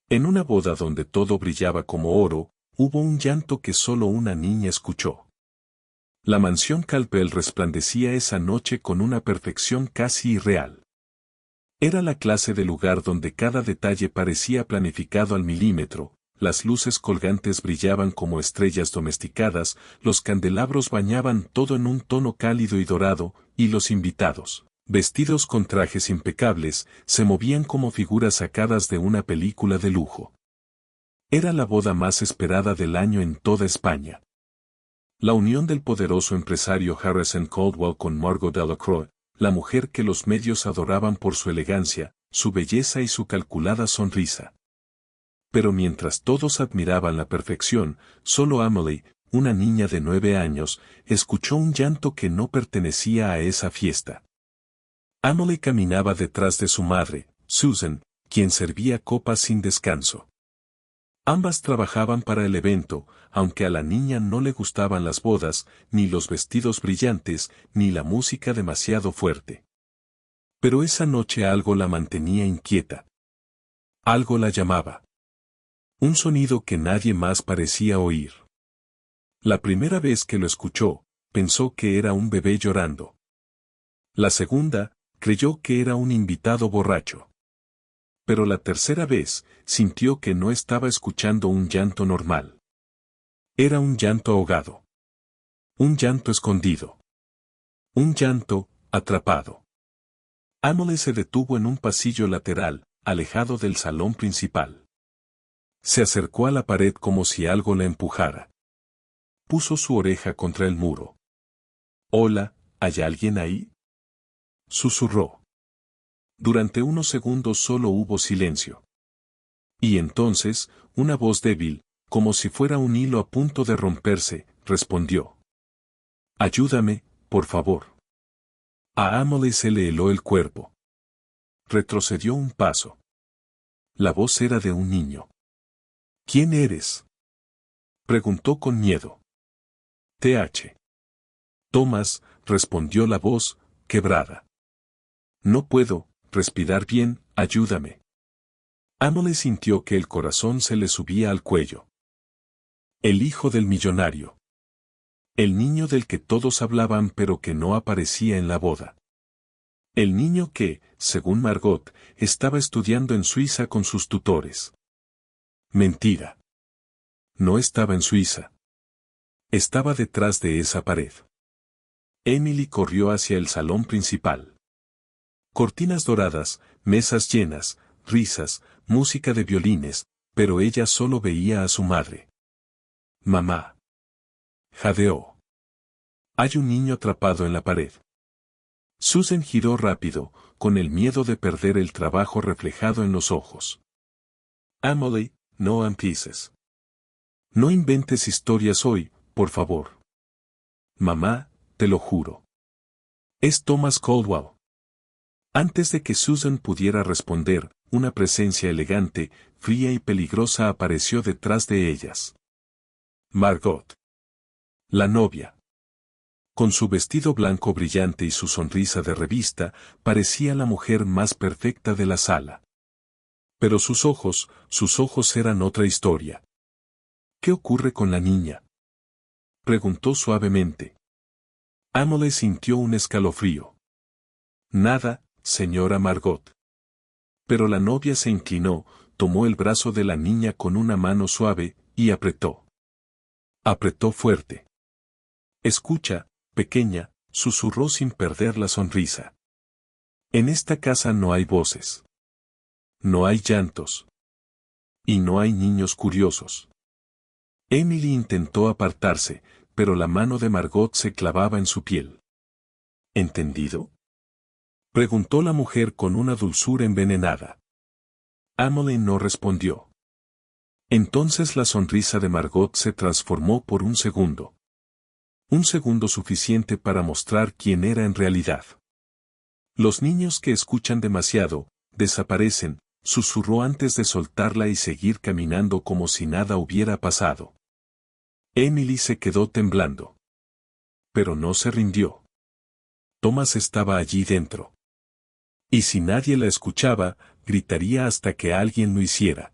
En una boda donde todo brillaba como oro, hubo un llanto que solo una niña escuchó. La mansión Calpel resplandecía esa noche con una perfección casi irreal. Era la clase de lugar donde cada detalle parecía planificado al milímetro, las luces colgantes brillaban como estrellas domesticadas, los candelabros bañaban todo en un tono cálido y dorado, y los invitados, vestidos con trajes impecables, se movían como figuras sacadas de una película de lujo. Era la boda más esperada del año en toda España. La unión del poderoso empresario Harrison Caldwell con Margot Delacroix, la mujer que los medios adoraban por su elegancia, su belleza y su calculada sonrisa. Pero mientras todos admiraban la perfección, solo Amelie, una niña de 9 años, escuchó un llanto que no pertenecía a esa fiesta. Amelie caminaba detrás de su madre, Susan, quien servía copas sin descanso. Ambas trabajaban para el evento, aunque a la niña no le gustaban las bodas, ni los vestidos brillantes, ni la música demasiado fuerte. Pero esa noche algo la mantenía inquieta. Algo la llamaba. Un sonido que nadie más parecía oír. La primera vez que lo escuchó, pensó que era un bebé llorando. La segunda, creyó que era un invitado borracho. Pero la tercera vez, sintió que no estaba escuchando un llanto normal. Era un llanto ahogado. Un llanto escondido. Un llanto, atrapado. Amelie se detuvo en un pasillo lateral, alejado del salón principal. Se acercó a la pared como si algo la empujara. Puso su oreja contra el muro. «Hola, ¿hay alguien ahí?», susurró. Durante unos segundos solo hubo silencio. Y entonces, una voz débil, como si fuera un hilo a punto de romperse, respondió. «Ayúdame, por favor». A Amelie se le heló el cuerpo. Retrocedió un paso. La voz era de un niño. «¿Quién eres?», preguntó con miedo. «Th. Thomas», respondió la voz, quebrada. «No puedo respirar bien, ayúdame». Amelie sintió que el corazón se le subía al cuello. El hijo del millonario. El niño del que todos hablaban pero que no aparecía en la boda. El niño que, según Margot, estaba estudiando en Suiza con sus tutores. Mentira. No estaba en Suiza. Estaba detrás de esa pared. Emily corrió hacia el salón principal. Cortinas doradas, mesas llenas, risas, música de violines, pero ella solo veía a su madre. «Mamá». Jadeó. «Hay un niño atrapado en la pared». Susan giró rápido, con el miedo de perder el trabajo reflejado en los ojos. «Amelie, no empieces. No inventes historias hoy, por favor». «Mamá, te lo juro. Es Thomas Caldwell». Antes de que Susan pudiera responder, una presencia elegante, fría y peligrosa apareció detrás de ellas. Margot. La novia. Con su vestido blanco brillante y su sonrisa de revista, parecía la mujer más perfecta de la sala. Pero sus ojos eran otra historia. «¿Qué ocurre con la niña?», preguntó suavemente. Amelie sintió un escalofrío. «Nada, señora Margot». Pero la novia se inclinó, tomó el brazo de la niña con una mano suave, y apretó. Apretó fuerte. «Escucha, pequeña», susurró sin perder la sonrisa. «En esta casa no hay voces. No hay llantos. Y no hay niños curiosos». Emily intentó apartarse, pero la mano de Margot se clavaba en su piel. «¿Entendido?», preguntó la mujer con una dulzura envenenada. Amelie no respondió. Entonces la sonrisa de Margot se transformó por un segundo. Un segundo suficiente para mostrar quién era en realidad. «Los niños que escuchan demasiado, desaparecen», susurró antes de soltarla y seguir caminando como si nada hubiera pasado. Emily se quedó temblando. Pero no se rindió. Thomas estaba allí dentro. Y si nadie la escuchaba, gritaría hasta que alguien lo hiciera.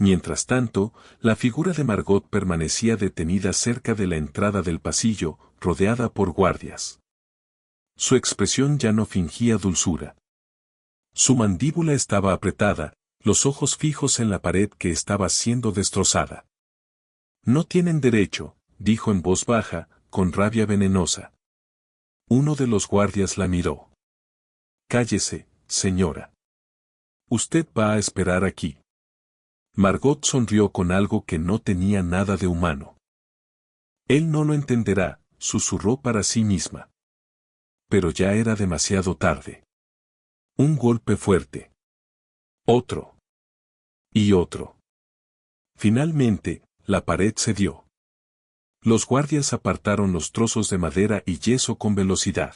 Mientras tanto, la figura de Margot permanecía detenida cerca de la entrada del pasillo, rodeada por guardias. Su expresión ya no fingía dulzura. Su mandíbula estaba apretada, los ojos fijos en la pared que estaba siendo destrozada. No tienen derecho, dijo en voz baja, con rabia venenosa. Uno de los guardias la miró. Cállese, señora. Usted va a esperar aquí. Margot sonrió con algo que no tenía nada de humano. Él no lo entenderá, susurró para sí misma. Pero ya era demasiado tarde. Un golpe fuerte. Otro. Y otro. Finalmente, la pared cedió. Los guardias apartaron los trozos de madera y yeso con velocidad.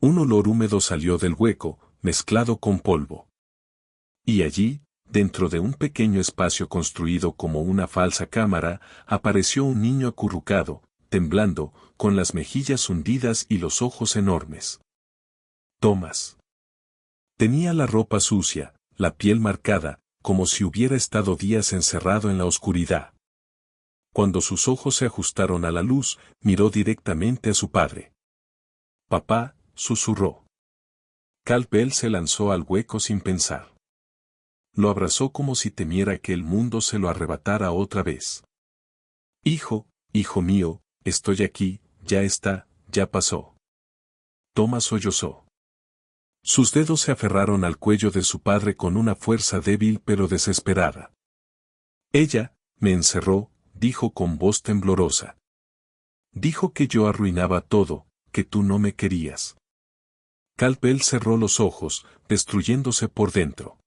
Un olor húmedo salió del hueco, mezclado con polvo. Y allí, dentro de un pequeño espacio construido como una falsa cámara, apareció un niño acurrucado, temblando, con las mejillas hundidas y los ojos enormes. Thomas. Tenía la ropa sucia, la piel marcada, como si hubiera estado días encerrado en la oscuridad. Cuando sus ojos se ajustaron a la luz, miró directamente a su padre. Papá, susurró. Cal-Bell se lanzó al hueco sin pensar. Lo abrazó como si temiera que el mundo se lo arrebatara otra vez. Hijo mío, estoy aquí, ya está, ya pasó. Thomas sollozó. Sus dedos se aferraron al cuello de su padre con una fuerza débil pero desesperada. Ella, me encerró, dijo con voz temblorosa. Dijo que yo arruinaba todo, que tú no me querías. Cal-Bell cerró los ojos, destruyéndose por dentro.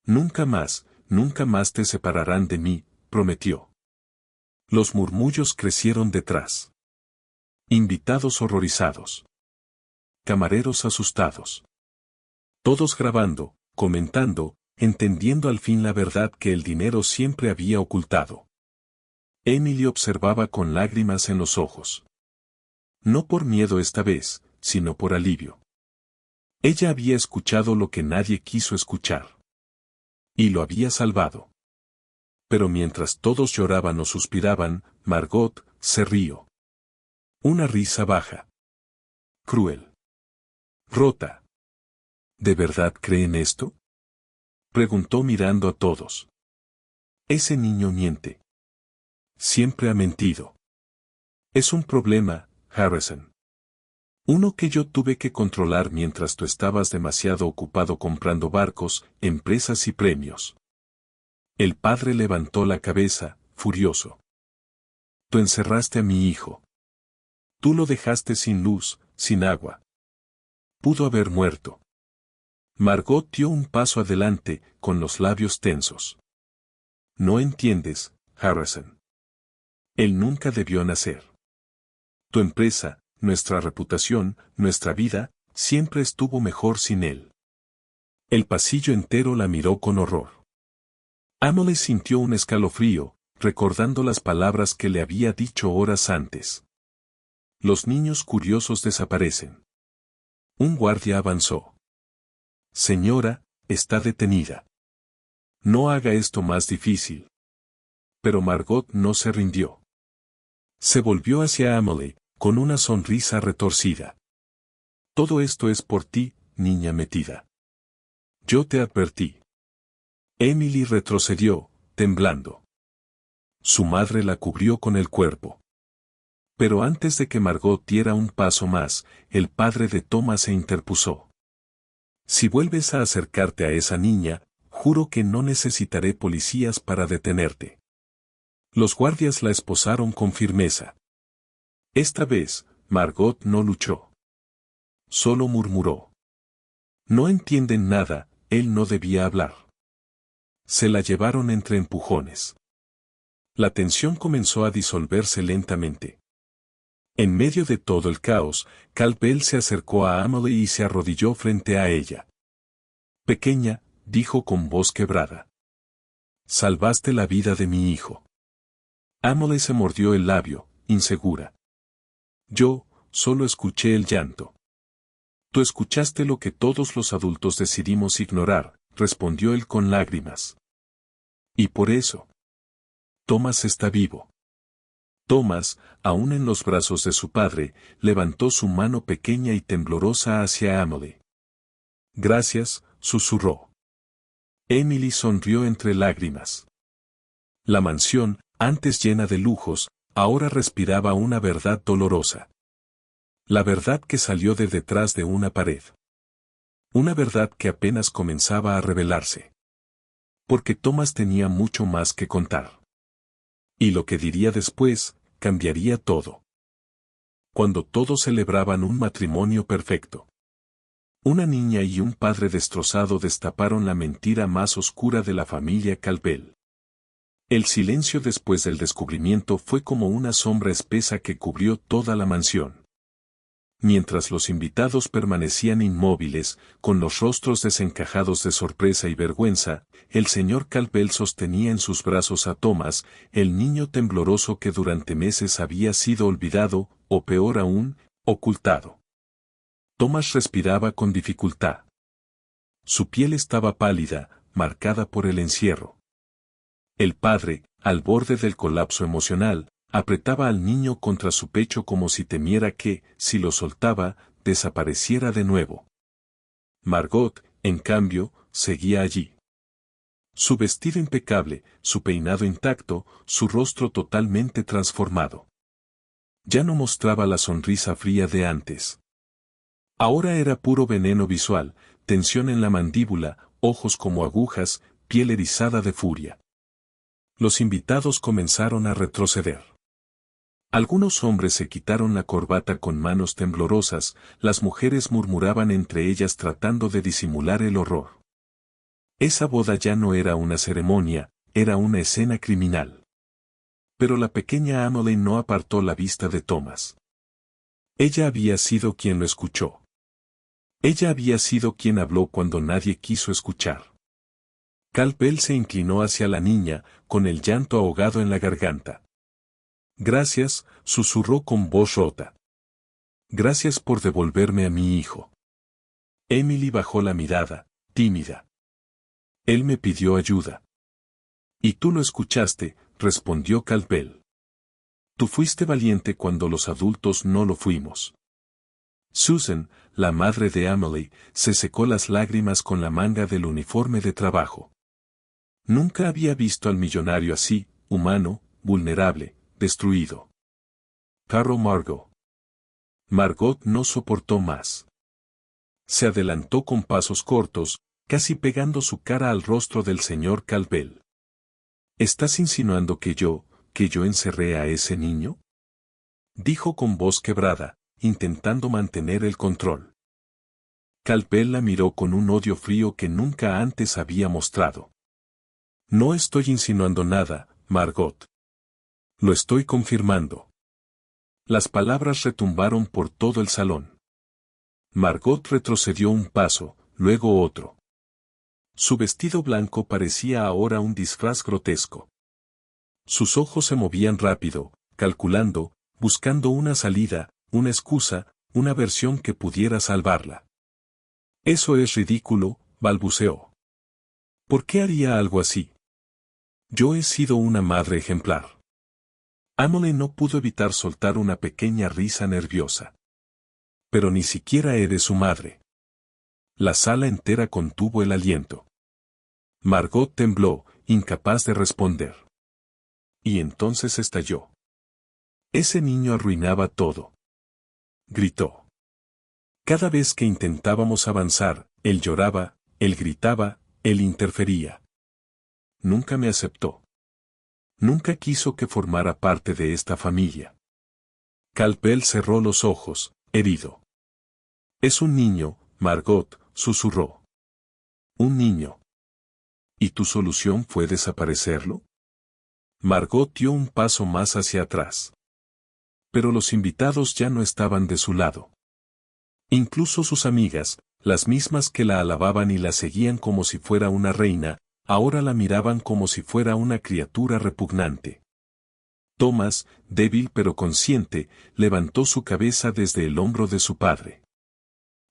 Nunca más te separarán de mí, prometió. Los murmullos crecieron detrás. Invitados horrorizados. Camareros asustados. Todos grabando, comentando, entendiendo al fin la verdad que el dinero siempre había ocultado. Emily observaba con lágrimas en los ojos. No por miedo esta vez, sino por alivio. Ella había escuchado lo que nadie quiso escuchar. Y lo había salvado. Pero mientras todos lloraban o suspiraban, Margot se rió. Una risa baja. Cruel. Rota. ¿De verdad creen esto? Preguntó mirando a todos. Ese niño miente. Siempre ha mentido. Es un problema, Harrison. Uno que yo tuve que controlar mientras tú estabas demasiado ocupado comprando barcos, empresas y premios. El padre levantó la cabeza, furioso. Tú encerraste a mi hijo. Tú lo dejaste sin luz, sin agua. Pudo haber muerto. Margot dio un paso adelante, con los labios tensos. No entiendes, Harrison. Él nunca debió nacer. Tu empresa, nuestra reputación, nuestra vida, siempre estuvo mejor sin él. El pasillo entero la miró con horror. Emily sintió un escalofrío, recordando las palabras que le había dicho horas antes. Los niños curiosos desaparecen. Un guardia avanzó. Señora, está detenida. No haga esto más difícil. Pero Margot no se rindió. Se volvió hacia Emily, con una sonrisa retorcida. Todo esto es por ti, niña metida. Yo te advertí. Emily retrocedió, temblando. Su madre la cubrió con el cuerpo. Pero antes de que Margot diera un paso más, el padre de Thomas se interpuso. Si vuelves a acercarte a esa niña, juro que no necesitaré policías para detenerte. Los guardias la esposaron con firmeza. Esta vez, Margot no luchó. Solo murmuró. No entienden nada, él no debía hablar. Se la llevaron entre empujones. La tensión comenzó a disolverse lentamente. En medio de todo el caos, Cal-Bell se acercó a Emily y se arrodilló frente a ella. Pequeña, dijo con voz quebrada. Salvaste la vida de mi hijo. Emily se mordió el labio, insegura. Yo, solo escuché el llanto. Tú escuchaste lo que todos los adultos decidimos ignorar, respondió él con lágrimas. Y por eso, Thomas está vivo. Thomas, aún en los brazos de su padre, levantó su mano pequeña y temblorosa hacia Emily. Gracias, susurró. Emily sonrió entre lágrimas. La mansión, antes llena de lujos, ahora respiraba una verdad dolorosa. La verdad que salió de detrás de una pared. Una verdad que apenas comenzaba a revelarse. Porque Thomas tenía mucho más que contar. Y lo que diría después, cambiaría todo. Cuando todos celebraban un matrimonio perfecto. Una niña y un padre destrozado destaparon la mentira más oscura de la familia Campbell. El silencio después del descubrimiento fue como una sombra espesa que cubrió toda la mansión. Mientras los invitados permanecían inmóviles, con los rostros desencajados de sorpresa y vergüenza, el señor Campbell sostenía en sus brazos a Thomas, el niño tembloroso que durante meses había sido olvidado, o peor aún, ocultado. Thomas respiraba con dificultad. Su piel estaba pálida, marcada por el encierro. El padre, al borde del colapso emocional, apretaba al niño contra su pecho como si temiera que, si lo soltaba, desapareciera de nuevo. Margot, en cambio, seguía allí. Su vestido impecable, su peinado intacto, su rostro totalmente transformado. Ya no mostraba la sonrisa fría de antes. Ahora era puro veneno visual, tensión en la mandíbula, ojos como agujas, piel erizada de furia. Los invitados comenzaron a retroceder. Algunos hombres se quitaron la corbata con manos temblorosas, las mujeres murmuraban entre ellas tratando de disimular el horror. Esa boda ya no era una ceremonia, era una escena criminal. Pero la pequeña Emily no apartó la vista de Thomas. Ella había sido quien lo escuchó. Ella había sido quien habló cuando nadie quiso escuchar. Campbell se inclinó hacia la niña, con el llanto ahogado en la garganta. Gracias, susurró con voz rota. Gracias por devolverme a mi hijo. Emily bajó la mirada, tímida. Él me pidió ayuda. Y tú lo escuchaste, respondió Campbell. Tú fuiste valiente cuando los adultos no lo fuimos. Susan, la madre de Emily, se secó las lágrimas con la manga del uniforme de trabajo. Nunca había visto al millonario así, humano, vulnerable, destruido. Caro Margot. Margot no soportó más. Se adelantó con pasos cortos, casi pegando su cara al rostro del señor Campbell. ¿Estás insinuando que yo encerré a ese niño? Dijo con voz quebrada, intentando mantener el control. Campbell la miró con un odio frío que nunca antes había mostrado. No estoy insinuando nada, Margot. Lo estoy confirmando. Las palabras retumbaron por todo el salón. Margot retrocedió un paso, luego otro. Su vestido blanco parecía ahora un disfraz grotesco. Sus ojos se movían rápido, calculando, buscando una salida, una excusa, una versión que pudiera salvarla. Eso es ridículo, balbuceó. ¿Por qué haría algo así? Yo he sido una madre ejemplar. Emily no pudo evitar soltar una pequeña risa nerviosa. Pero ni siquiera eres su madre. La sala entera contuvo el aliento. Margot tembló, incapaz de responder. Y entonces estalló. Ese niño arruinaba todo. Gritó. Cada vez que intentábamos avanzar, él lloraba, él gritaba, él interfería. Nunca me aceptó. Nunca quiso que formara parte de esta familia. Campbell cerró los ojos, herido. Es un niño, Margot, susurró. Un niño. ¿Y tu solución fue desaparecerlo? Margot dio un paso más hacia atrás. Pero los invitados ya no estaban de su lado. Incluso sus amigas, las mismas que la alababan y la seguían como si fuera una reina, ahora la miraban como si fuera una criatura repugnante. Thomas, débil pero consciente, levantó su cabeza desde el hombro de su padre.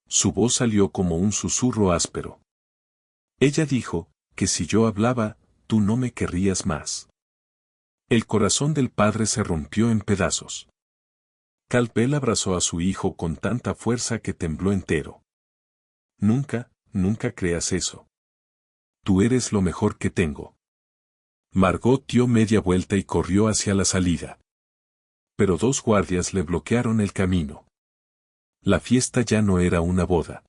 Su voz salió como un susurro áspero. Ella dijo, que si yo hablaba, tú no me querrías más. El corazón del padre se rompió en pedazos. Campbell abrazó a su hijo con tanta fuerza que tembló entero. Nunca, nunca creas eso. Tú eres lo mejor que tengo. Margot dio media vuelta y corrió hacia la salida. Pero 2 guardias le bloquearon el camino. La fiesta ya no era una boda.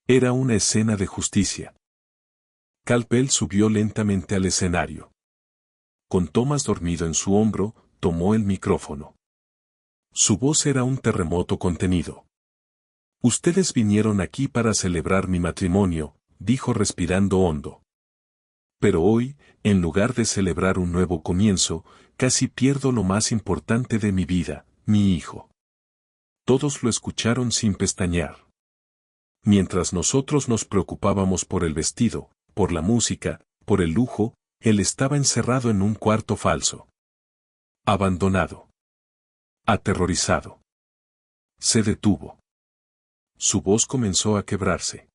Era una escena de justicia. Campbell subió lentamente al escenario. Con Thomas dormido en su hombro, tomó el micrófono. Su voz era un terremoto contenido. Ustedes vinieron aquí para celebrar mi matrimonio, dijo respirando hondo. Pero hoy, en lugar de celebrar un nuevo comienzo, casi pierdo lo más importante de mi vida, mi hijo. Todos lo escucharon sin pestañear. Mientras nosotros nos preocupábamos por el vestido, por la música, por el lujo, él estaba encerrado en un cuarto falso. Abandonado. Aterrorizado. Se detuvo. Su voz comenzó a quebrarse.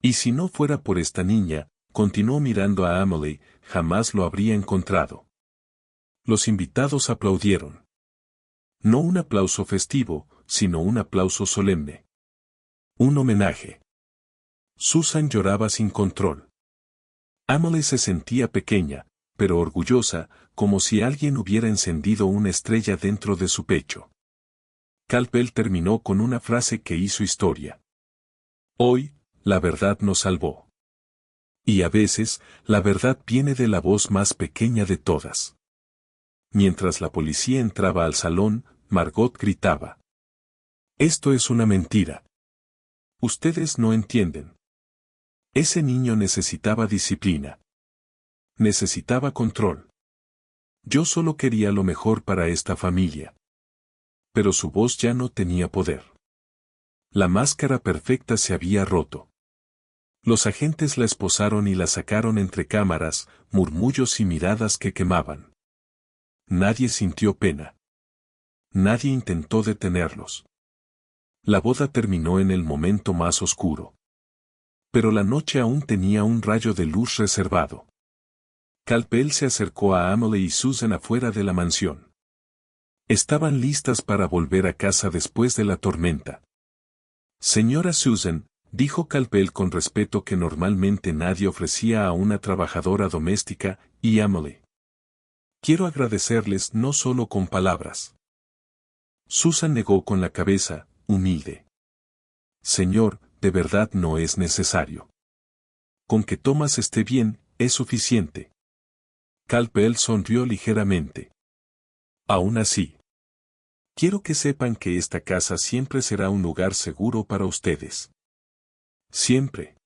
Y si no fuera por esta niña, continuó mirando a Emily, jamás lo habría encontrado. Los invitados aplaudieron. No un aplauso festivo, sino un aplauso solemne. Un homenaje. Susan lloraba sin control. Emily se sentía pequeña, pero orgullosa, como si alguien hubiera encendido una estrella dentro de su pecho. Campbell terminó con una frase que hizo historia. Hoy, la verdad nos salvó. Y a veces, la verdad viene de la voz más pequeña de todas. Mientras la policía entraba al salón, Margot gritaba. Esto es una mentira. Ustedes no entienden. Ese niño necesitaba disciplina. Necesitaba control. Yo solo quería lo mejor para esta familia. Pero su voz ya no tenía poder. La máscara perfecta se había roto. Los agentes la esposaron y la sacaron entre cámaras, murmullos y miradas que quemaban. Nadie sintió pena. Nadie intentó detenerlos. La boda terminó en el momento más oscuro. Pero la noche aún tenía un rayo de luz reservado. Campbell se acercó a Emily y Susan afuera de la mansión. Estaban listas para volver a casa después de la tormenta. Señora Susan, dijo Campbell con respeto que normalmente nadie ofrecía a una trabajadora doméstica, y Emily. Quiero agradecerles no solo con palabras. Susan negó con la cabeza, humilde. Señor, de verdad no es necesario. Con que Thomas esté bien, es suficiente. Campbell sonrió ligeramente. Aún así. Quiero que sepan que esta casa siempre será un lugar seguro para ustedes. Siempre.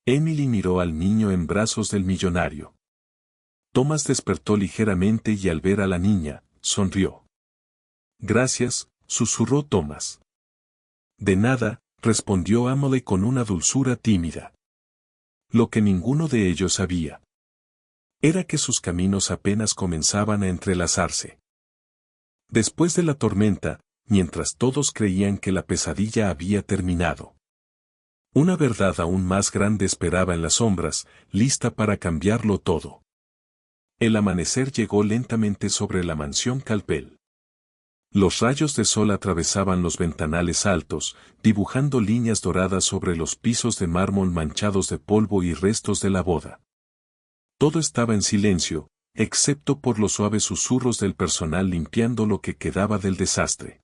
Emily miró al niño en brazos del millonario. Thomas despertó ligeramente y al ver a la niña, sonrió. Gracias, susurró Thomas. De nada, respondió Emily con una dulzura tímida. Lo que ninguno de ellos sabía era que sus caminos apenas comenzaban a entrelazarse. Después de la tormenta, mientras todos creían que la pesadilla había terminado, una verdad aún más grande esperaba en las sombras, lista para cambiarlo todo. El amanecer llegó lentamente sobre la mansión Campbell. Los rayos de sol atravesaban los ventanales altos, dibujando líneas doradas sobre los pisos de mármol manchados de polvo y restos de la boda. Todo estaba en silencio, excepto por los suaves susurros del personal limpiando lo que quedaba del desastre.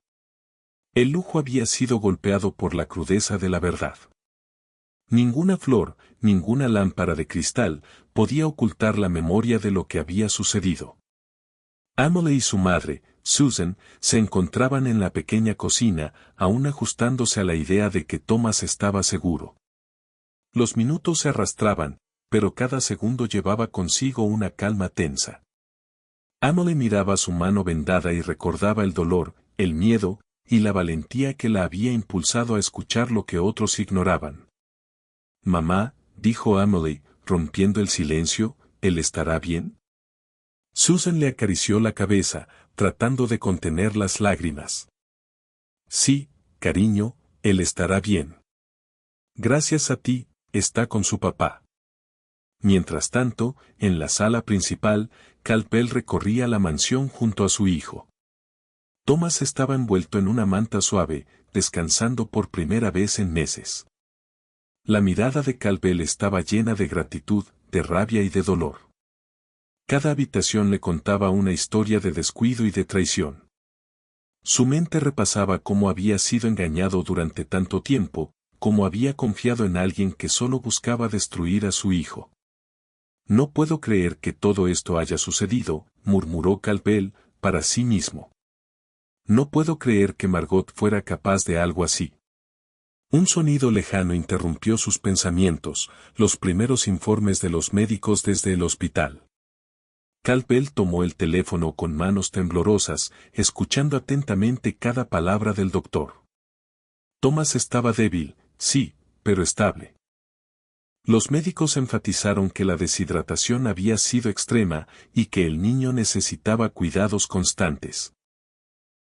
El lujo había sido golpeado por la crudeza de la verdad. Ninguna flor, ninguna lámpara de cristal, podía ocultar la memoria de lo que había sucedido. Emily y su madre, Susan, se encontraban en la pequeña cocina, aún ajustándose a la idea de que Thomas estaba seguro. Los minutos se arrastraban, pero cada segundo llevaba consigo una calma tensa. Emily miraba su mano vendada y recordaba el dolor, el miedo, y la valentía que la había impulsado a escuchar lo que otros ignoraban. Mamá, dijo Emily, rompiendo el silencio, ¿él estará bien? Susan le acarició la cabeza, tratando de contener las lágrimas. Sí, cariño, él estará bien. Gracias a ti, está con su papá. Mientras tanto, en la sala principal, Caldwell recorría la mansión junto a su hijo. Thomas estaba envuelto en una manta suave, descansando por primera vez en meses. La mirada de Caldwell estaba llena de gratitud, de rabia y de dolor. Cada habitación le contaba una historia de descuido y de traición. Su mente repasaba cómo había sido engañado durante tanto tiempo, cómo había confiado en alguien que solo buscaba destruir a su hijo. No puedo creer que todo esto haya sucedido, murmuró Caldwell para sí mismo. No puedo creer que Margot fuera capaz de algo así. Un sonido lejano interrumpió sus pensamientos, los primeros informes de los médicos desde el hospital. Caldwell tomó el teléfono con manos temblorosas, escuchando atentamente cada palabra del doctor. Thomas estaba débil, sí, pero estable. Los médicos enfatizaron que la deshidratación había sido extrema y que el niño necesitaba cuidados constantes.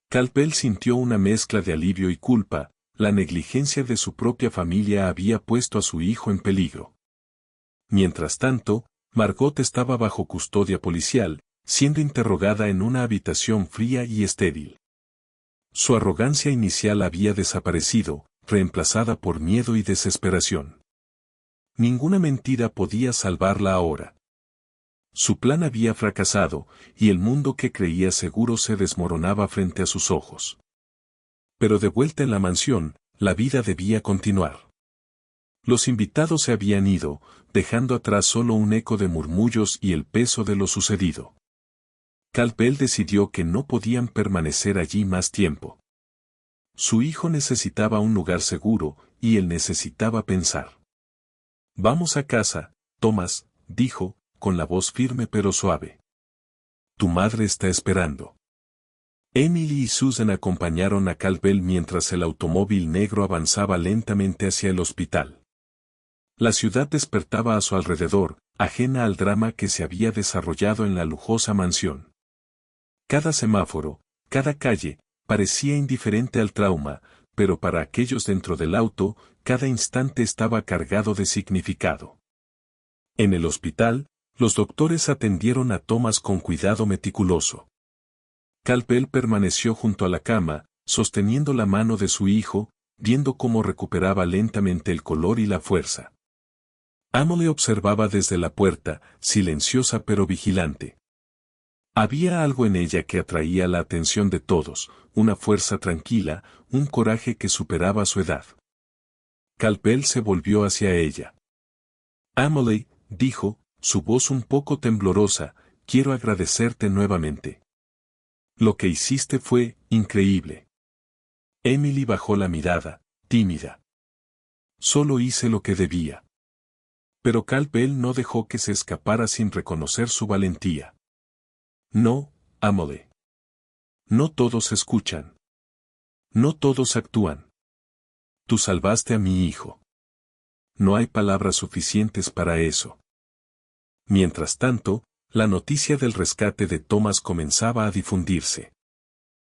Caldwell sintió una mezcla de alivio y culpa. La negligencia de su propia familia había puesto a su hijo en peligro. Mientras tanto, Margot estaba bajo custodia policial, siendo interrogada en una habitación fría y estéril. Su arrogancia inicial había desaparecido, reemplazada por miedo y desesperación. Ninguna mentira podía salvarla ahora. Su plan había fracasado, y el mundo que creía seguro se desmoronaba frente a sus ojos. Pero de vuelta en la mansión, la vida debía continuar. Los invitados se habían ido, dejando atrás solo un eco de murmullos y el peso de lo sucedido. Caldwell decidió que no podían permanecer allí más tiempo. Su hijo necesitaba un lugar seguro, y él necesitaba pensar. Vamos a casa, Thomas, dijo, con la voz firme pero suave. Tu madre está esperando. Emily y Susan acompañaron a Caldwell mientras el automóvil negro avanzaba lentamente hacia el hospital. La ciudad despertaba a su alrededor, ajena al drama que se había desarrollado en la lujosa mansión. Cada semáforo, cada calle, parecía indiferente al trauma, pero para aquellos dentro del auto, cada instante estaba cargado de significado. En el hospital, los doctores atendieron a Thomas con cuidado meticuloso. Caldwell permaneció junto a la cama, sosteniendo la mano de su hijo, viendo cómo recuperaba lentamente el color y la fuerza. Emily observaba desde la puerta, silenciosa pero vigilante. Había algo en ella que atraía la atención de todos, una fuerza tranquila, un coraje que superaba su edad. Caldwell se volvió hacia ella. Emily, dijo, su voz un poco temblorosa, quiero agradecerte nuevamente. Lo que hiciste fue increíble. Emily bajó la mirada, tímida. Solo hice lo que debía. Pero Caldwell no dejó que se escapara sin reconocer su valentía. No, Emily. No todos escuchan. No todos actúan. Tú salvaste a mi hijo. No hay palabras suficientes para eso. Mientras tanto, la noticia del rescate de Thomas comenzaba a difundirse.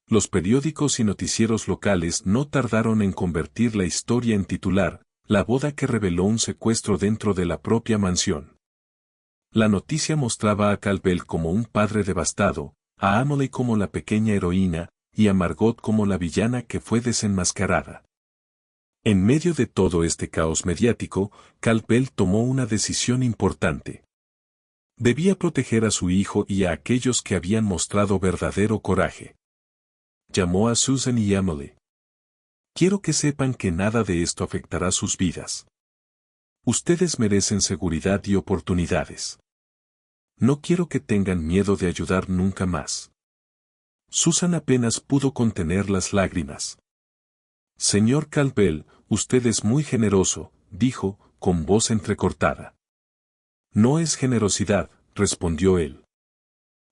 Los periódicos y noticieros locales no tardaron en convertir la historia en titular, la boda que reveló un secuestro dentro de la propia mansión. La noticia mostraba a Caldwell como un padre devastado, a Emily como la pequeña heroína, y a Margot como la villana que fue desenmascarada. En medio de todo este caos mediático, Caldwell tomó una decisión importante. Debía proteger a su hijo y a aquellos que habían mostrado verdadero coraje. Llamó a Susan y Emily. Quiero que sepan que nada de esto afectará sus vidas. Ustedes merecen seguridad y oportunidades. No quiero que tengan miedo de ayudar nunca más. Susan apenas pudo contener las lágrimas. Señor Caldwell, usted es muy generoso, dijo, con voz entrecortada. No es generosidad, respondió él.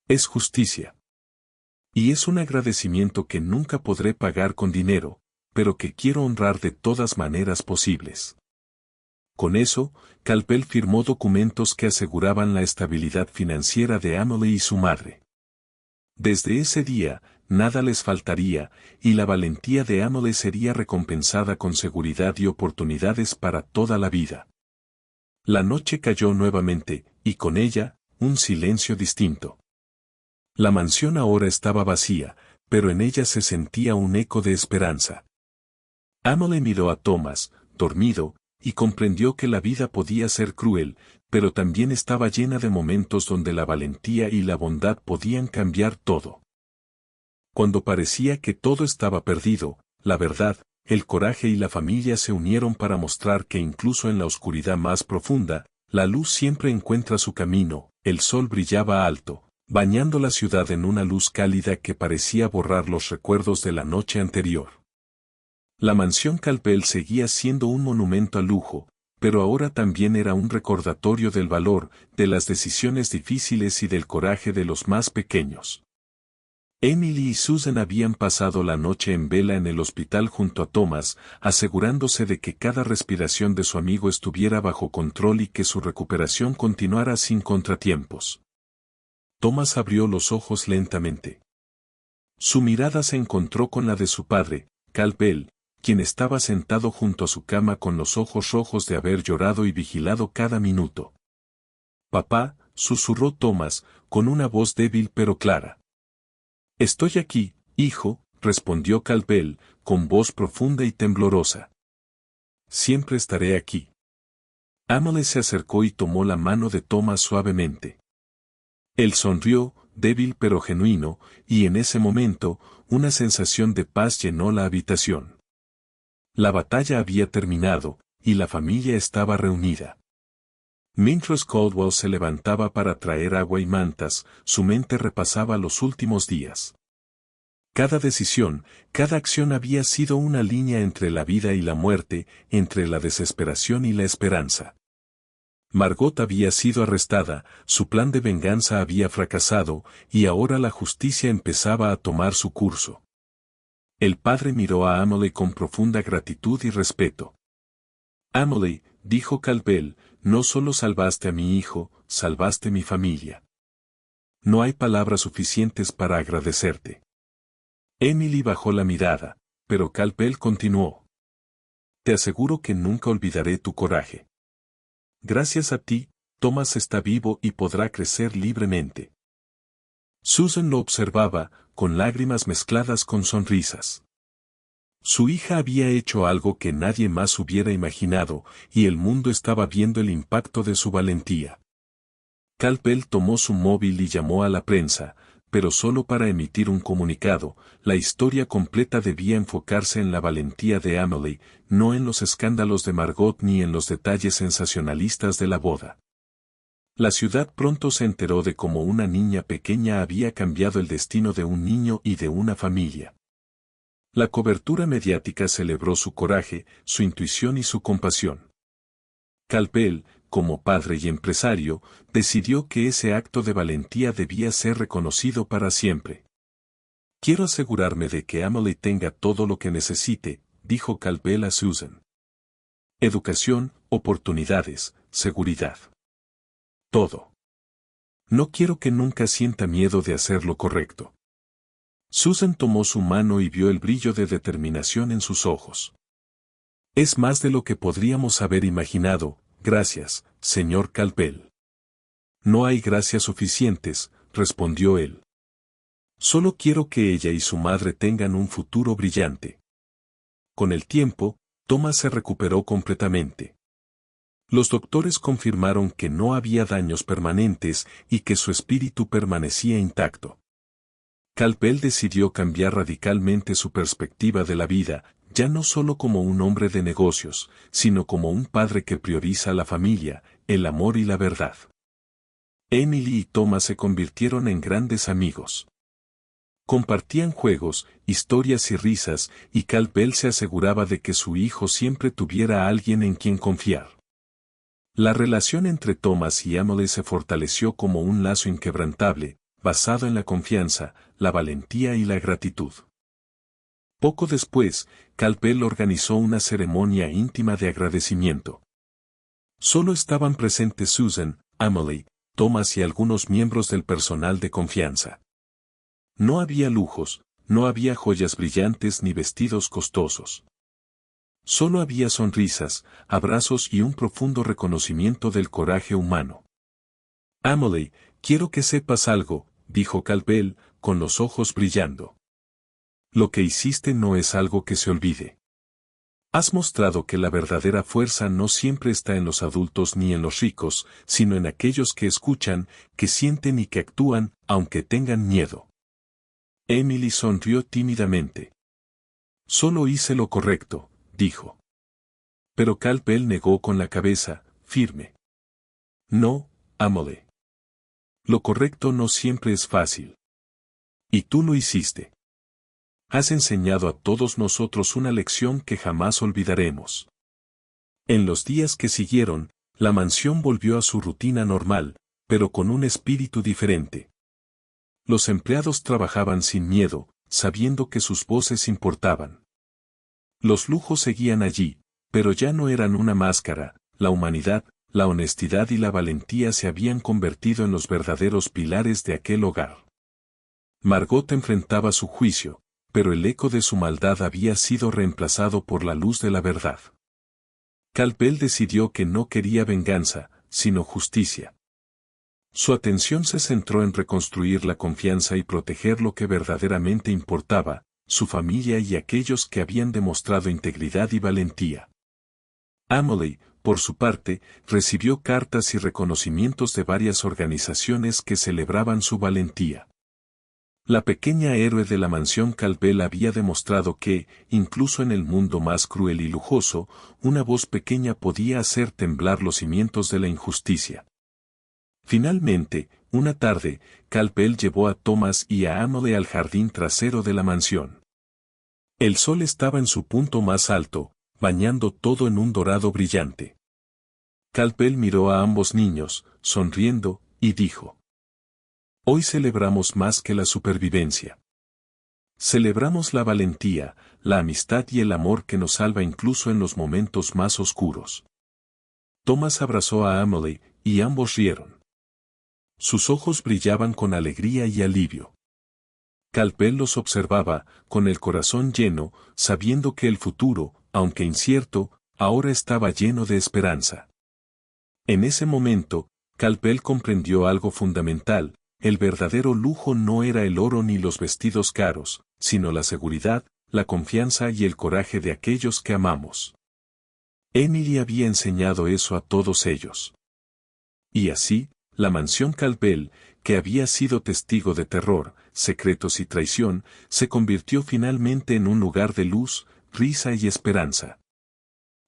Es justicia. Y es un agradecimiento que nunca podré pagar con dinero, pero que quiero honrar de todas maneras posibles. Con eso, Caldwell firmó documentos que aseguraban la estabilidad financiera de Emily y su madre. Desde ese día, nada les faltaría, y la valentía de Emily sería recompensada con seguridad y oportunidades para toda la vida. La noche cayó nuevamente, y con ella, un silencio distinto. La mansión ahora estaba vacía, pero en ella se sentía un eco de esperanza. Emily miró a Thomas, dormido, y comprendió que la vida podía ser cruel, pero también estaba llena de momentos donde la valentía y la bondad podían cambiar todo. Cuando parecía que todo estaba perdido, la verdad, el coraje y la familia se unieron para mostrar que incluso en la oscuridad más profunda, la luz siempre encuentra su camino. El sol brillaba alto, bañando la ciudad en una luz cálida que parecía borrar los recuerdos de la noche anterior. La mansión Calpel seguía siendo un monumento al lujo, pero ahora también era un recordatorio del valor, de las decisiones difíciles y del coraje de los más pequeños. Emily y Susan habían pasado la noche en vela en el hospital junto a Thomas, asegurándose de que cada respiración de su amigo estuviera bajo control y que su recuperación continuara sin contratiempos. Thomas abrió los ojos lentamente. Su mirada se encontró con la de su padre, Calpel, quien estaba sentado junto a su cama con los ojos rojos de haber llorado y vigilado cada minuto. «Papá», susurró Thomas, con una voz débil pero clara. «Estoy aquí, hijo», respondió Calpel, con voz profunda y temblorosa. «Siempre estaré aquí». Emily se acercó y tomó la mano de Thomas suavemente. Él sonrió, débil pero genuino, y en ese momento, una sensación de paz llenó la habitación. La batalla había terminado, y la familia estaba reunida. Mientras Caldwell se levantaba para traer agua y mantas, su mente repasaba los últimos días. Cada decisión, cada acción había sido una línea entre la vida y la muerte, entre la desesperación y la esperanza. Margot había sido arrestada, su plan de venganza había fracasado, y ahora la justicia empezaba a tomar su curso. El padre miró a Emily con profunda gratitud y respeto. «Emily», dijo Calpel, «no solo salvaste a mi hijo, salvaste mi familia. No hay palabras suficientes para agradecerte». Emily bajó la mirada, pero Calpel continuó. «Te aseguro que nunca olvidaré tu coraje. Gracias a ti, Thomas está vivo y podrá crecer libremente». Susan lo observaba, con lágrimas mezcladas con sonrisas. Su hija había hecho algo que nadie más hubiera imaginado, y el mundo estaba viendo el impacto de su valentía. Calpel tomó su móvil y llamó a la prensa, pero solo para emitir un comunicado. La historia completa debía enfocarse en la valentía de Emily, no en los escándalos de Margot ni en los detalles sensacionalistas de la boda. La ciudad pronto se enteró de cómo una niña pequeña había cambiado el destino de un niño y de una familia. La cobertura mediática celebró su coraje, su intuición y su compasión. Calpel, como padre y empresario, decidió que ese acto de valentía debía ser reconocido para siempre. «Quiero asegurarme de que Emily tenga todo lo que necesite», dijo Calpel a Susan. «Educación, oportunidades, seguridad. Todo. No quiero que nunca sienta miedo de hacer lo correcto». Susan tomó su mano y vio el brillo de determinación en sus ojos. «Es más de lo que podríamos haber imaginado, gracias, señor Calpel». «No hay gracias suficientes», respondió él. «Solo quiero que ella y su madre tengan un futuro brillante». Con el tiempo, Thomas se recuperó completamente. Los doctores confirmaron que no había daños permanentes y que su espíritu permanecía intacto. Calpel decidió cambiar radicalmente su perspectiva de la vida, ya no solo como un hombre de negocios, sino como un padre que prioriza la familia, el amor y la verdad. Emily y Thomas se convirtieron en grandes amigos. Compartían juegos, historias y risas, y Calpel se aseguraba de que su hijo siempre tuviera a alguien en quien confiar. La relación entre Thomas y Emily se fortaleció como un lazo inquebrantable, basado en la confianza, la valentía y la gratitud. Poco después, Calpel organizó una ceremonia íntima de agradecimiento. Solo estaban presentes Susan, Emily, Thomas y algunos miembros del personal de confianza. No había lujos, no había joyas brillantes ni vestidos costosos. Solo había sonrisas, abrazos y un profundo reconocimiento del coraje humano. Amelie, quiero que sepas algo, dijo Campbell, con los ojos brillando. Lo que hiciste no es algo que se olvide. Has mostrado que la verdadera fuerza no siempre está en los adultos ni en los ricos, sino en aquellos que escuchan, que sienten y que actúan, aunque tengan miedo. Emily sonrió tímidamente. Solo hice lo correcto, dijo. Pero Campbell negó con la cabeza, firme. No, Amelie. Lo correcto no siempre es fácil. Y tú lo hiciste. Has enseñado a todos nosotros una lección que jamás olvidaremos. En los días que siguieron, la mansión volvió a su rutina normal, pero con un espíritu diferente. Los empleados trabajaban sin miedo, sabiendo que sus voces importaban. Los lujos seguían allí, pero ya no eran una máscara, la humanidad, la honestidad y la valentía se habían convertido en los verdaderos pilares de aquel hogar. Margot enfrentaba su juicio, pero el eco de su maldad había sido reemplazado por la luz de la verdad. Campbell decidió que no quería venganza, sino justicia. Su atención se centró en reconstruir la confianza y proteger lo que verdaderamente importaba, su familia y aquellos que habían demostrado integridad y valentía. Amelie, por su parte, recibió cartas y reconocimientos de varias organizaciones que celebraban su valentía. La pequeña héroe de la mansión Campbell había demostrado que, incluso en el mundo más cruel y lujoso, una voz pequeña podía hacer temblar los cimientos de la injusticia. Finalmente, una tarde, Campbell llevó a Thomas y a Amelie al jardín trasero de la mansión. El sol estaba en su punto más alto, bañando todo en un dorado brillante. Campbell miró a ambos niños, sonriendo, y dijo: Hoy celebramos más que la supervivencia. Celebramos la valentía, la amistad y el amor que nos salva incluso en los momentos más oscuros. Thomas abrazó a Amelie, y ambos rieron. Sus ojos brillaban con alegría y alivio. Campbell los observaba, con el corazón lleno, sabiendo que el futuro, aunque incierto, ahora estaba lleno de esperanza. En ese momento, Campbell comprendió algo fundamental: el verdadero lujo no era el oro ni los vestidos caros, sino la seguridad, la confianza y el coraje de aquellos que amamos. Emily había enseñado eso a todos ellos. Y así, la mansión Campbell, que había sido testigo de terror, secretos y traición, se convirtió finalmente en un lugar de luz, risa y esperanza.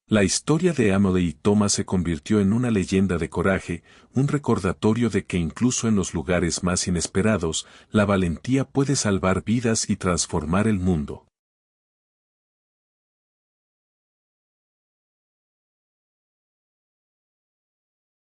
La historia de Amelie y Thomas se convirtió en una leyenda de coraje, un recordatorio de que incluso en los lugares más inesperados, la valentía puede salvar vidas y transformar el mundo.